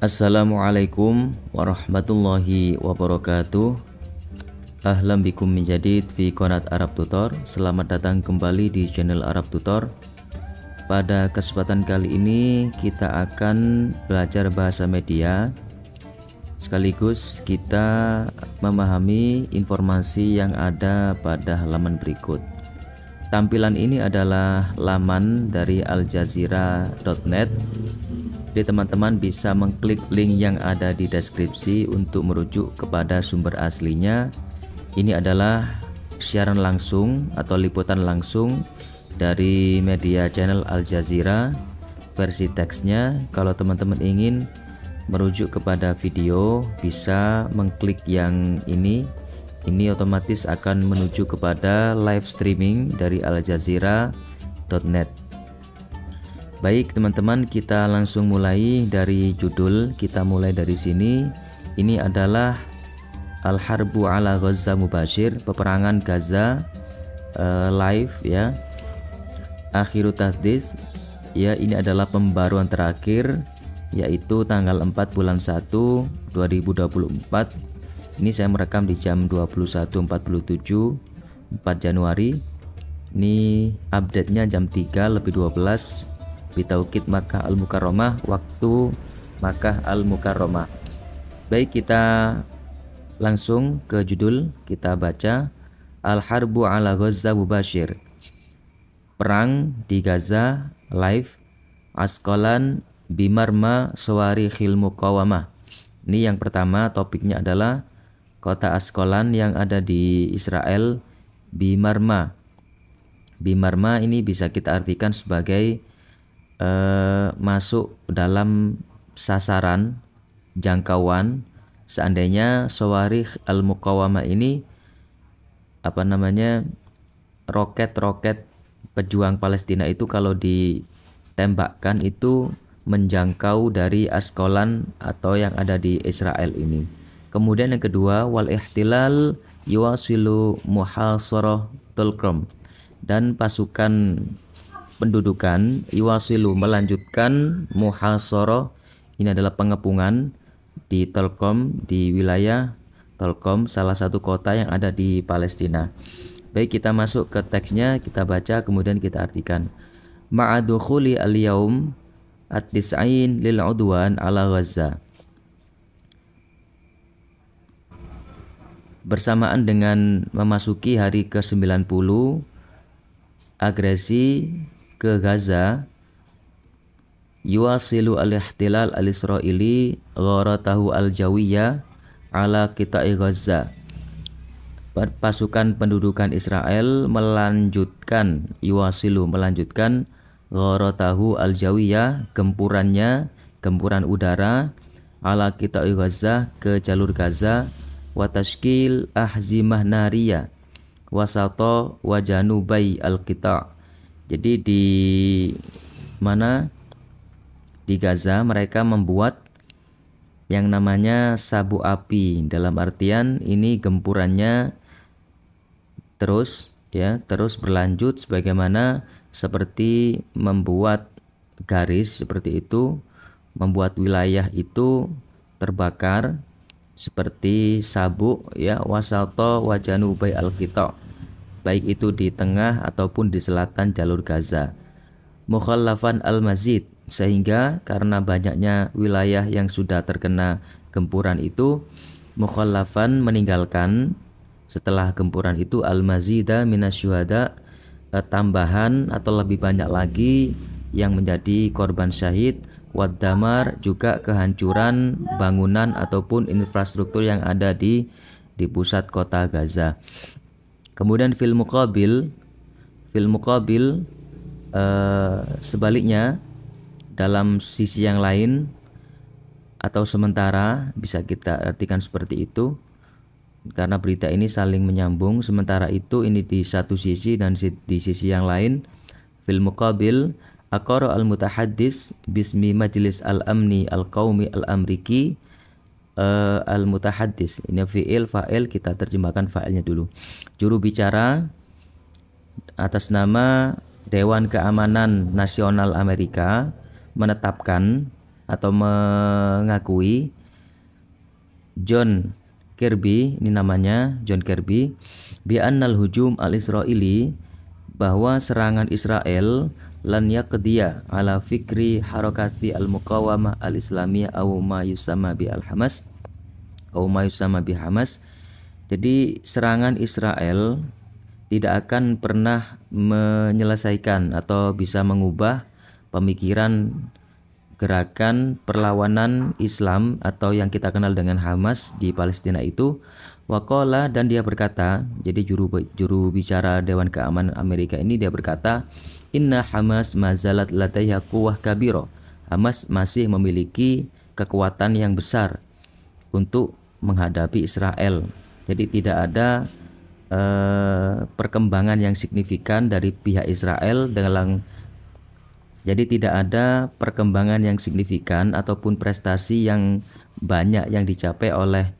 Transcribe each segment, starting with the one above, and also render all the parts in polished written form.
Assalamualaikum warahmatullahi wabarakatuh. Ahlan bikum min jadid fi qanat Arab Tutor. Selamat datang kembali di channel Arab Tutor. Pada kesempatan kali ini kita akan belajar bahasa media, sekaligus kita memahami informasi yang ada pada halaman berikut. Tampilan ini adalah laman dari aljazira.net. Jadi teman-teman bisa mengklik link yang ada di deskripsi untuk merujuk kepada sumber aslinya. Ini adalah siaran langsung atau liputan langsung dari media channel Al Jazeera versi teksnya. Kalau teman-teman ingin merujuk kepada video, bisa mengklik yang ini. Ini otomatis akan menuju kepada live streaming dari aljazira.net. Baik teman-teman, kita langsung mulai dari judul. Kita mulai dari sini. Ini adalah Al-Harbu ala Gaza Mubashir, peperangan Gaza live ya. Akhiru tahdits ya, ini adalah pembaruan terakhir, yaitu tanggal 4 bulan 1 2024. Ini saya merekam di jam 21.47 4 Januari. Ini update-nya jam 3:12 Bitaukid Makkah Al-Mukarramah, waktu Makkah Al-Mukarramah. Baik, kita langsung ke judul. Kita baca Al-Harbu ala Gaza Mubashir, perang di Gaza live. Asqalan bimarma sawarikhil muqawamah. Ini yang pertama, topiknya adalah kota Asqalan yang ada di Israel. Bimarma. Bimarma ini bisa kita artikan sebagai masuk dalam sasaran jangkauan. Seandainya sawarikh al-muqawamah ini roket-roket pejuang Palestina itu kalau ditembakkan itu menjangkau dari Asqalan atau yang ada di Israel ini. Kemudian yang kedua, wal ihtilal yuwasilu muhasarah Tulkrom, dan pasukan pendudukan yuwasilu melanjutkan muhasarah, ini adalah pengepungan di Tulkrom, di wilayah Tulkrom, salah satu kota yang ada di Palestina. Baik, kita masuk ke teksnya, kita baca kemudian kita artikan. Ma'adukhuli al-yaum at-tis'ain lil udwan ala Gaza. Bersamaan dengan memasuki hari ke-90 agresi ke Gaza, yuwasilu al-ihtilal al-israili gharatahu al-jawiyah ala qita'i Gaza. Pasukan pendudukan Israel melanjutkan gharatahu al-jawiyah, gempuran udara, ala qita'i Gaza, ke jalur Gaza, wa tashkil ahzimah nariyah wasata wa janubai al-qita'. Jadi di mana di Gaza mereka membuat yang namanya sabu api, dalam artian ini gempurannya terus berlanjut sebagaimana seperti membuat garis seperti itu, membuat wilayah itu terbakar seperti sabuk ya, wasato wajanubai al-qita', baik itu di tengah ataupun di selatan jalur Gaza. Mukhallafan al-mazid, sehingga karena banyaknya wilayah yang sudah terkena gempuran itu, mukhallafan meninggalkan setelah gempuran itu al-mazida minasyuhada, tambahan atau lebih banyak lagi yang menjadi korban syahid, waddamar, juga kehancuran bangunan ataupun infrastruktur yang ada di pusat kota Gaza. Kemudian fil muqabil sebaliknya, dalam sisi yang lain atau sementara, bisa kita artikan seperti itu karena berita ini saling menyambung. Sementara itu ini di satu sisi dan di sisi yang lain. Fil muqabil aqara al-mutahaddis bismi majlis al-amni al-qaumi al-amriki. Al-mutahaddis ini fa'il, kita terjemahkan fa'ilnya dulu. Juru bicara atas nama Dewan Keamanan Nasional Amerika menetapkan atau mengakui John Kirby, ini namanya John Kirby, bi annal hujum al-Israili, bahwa serangan Israel lan yaqdiya ala fikri harakati al-muqawamah al-islamiyah au ma yusamma bi al-Hamas au ma yusamma bi Hamas. Jadi serangan Israel tidak akan pernah menyelesaikan atau bisa mengubah pemikiran gerakan perlawanan Islam atau yang kita kenal dengan Hamas di Palestina itu. Waqala, dan dia berkata, jadi juru bicara Dewan Keamanan Amerika ini, dia berkata, inna Hamas mazalat lataiha quwwah kabiro. Hamas masih memiliki kekuatan yang besar untuk menghadapi Israel. Jadi tidak ada perkembangan yang signifikan dari pihak Israel jadi tidak ada perkembangan yang signifikan ataupun prestasi yang banyak yang dicapai oleh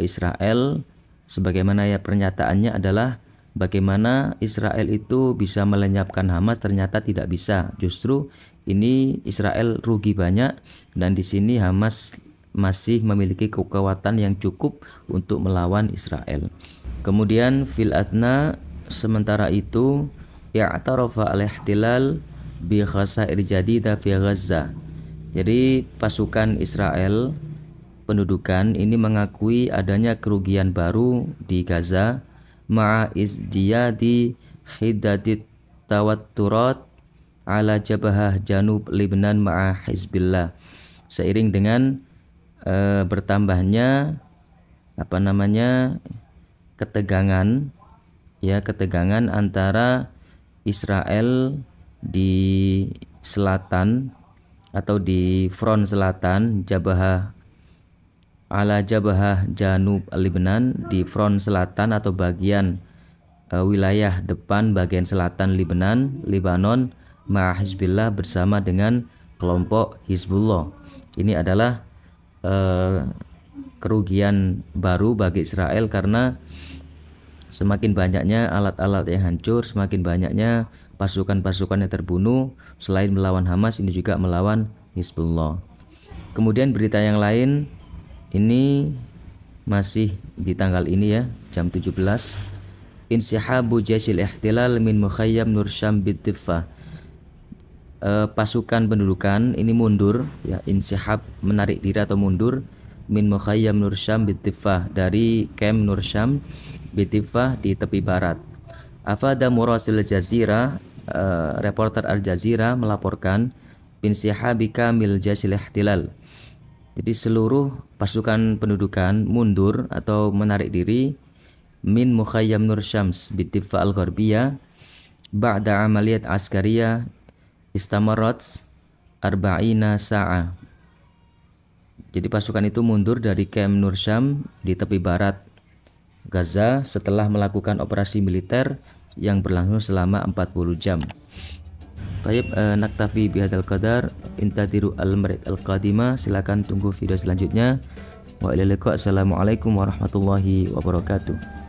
Israel. Sebagaimana ya pernyataannya adalah bagaimana Israel itu bisa melenyapkan Hamas, ternyata tidak bisa. Justru ini Israel rugi banyak, dan di sini Hamas masih memiliki kekuatan yang cukup untuk melawan Israel. Kemudian fil adna, sementara itu i'tarafa al-ihtilal bi khasair jadida fi Gaza. Jadi pasukan Israel, pendudukan ini mengakui adanya kerugian baru di Gaza ma'a izdiyadi hiddadit tawatturat ala jabhah janub Lebanon ma'a Hizbillah. Seiring dengan bertambahnya ketegangan antara Israel di selatan atau di front selatan Jabhah Janub Lebanon, di front selatan atau bagian wilayah depan bagian selatan Lebanon ma'a Hizbillah, bersama dengan kelompok Hizbullah. Ini adalah kerugian baru bagi Israel karena semakin banyaknya alat-alat yang hancur, semakin banyaknya pasukan-pasukan yang terbunuh. Selain melawan Hamas, ini juga melawan Hizbullah. Kemudian berita yang lain ini masih di tanggal ini ya, jam 17. Insihabu jaisil ihtilal min mukhayyam Nur Syam bid-Diffah. Pasukan pendudukan ini mundur ya, insihab menarik diri atau mundur, min mukhayyam Nur Syam bid-Diffah, dari camp Nur Syam bid-Diffah di tepi barat. Afada murasil Jazira, reporter Al Jazeera melaporkan binsihabi kamil jaisil ihtilal. Jadi seluruh pasukan pendudukan mundur atau menarik diri min mukhayyam Nur Syams bid-Diffah al-Gharbiyah ba'da amaliyat askariyah istamarrat arba'ina sa'ah. Jadi pasukan itu mundur dari camp Nur Syam di tepi barat Gaza setelah melakukan operasi militer yang berlangsung selama 40 jam. Tayyib, naktafi bihadzal qadar, intadiru al-marid al-qadimah. Silakan tunggu video selanjutnya. Wa ilal liqa. Assalamualaikum warahmatullahi wabarakatuh.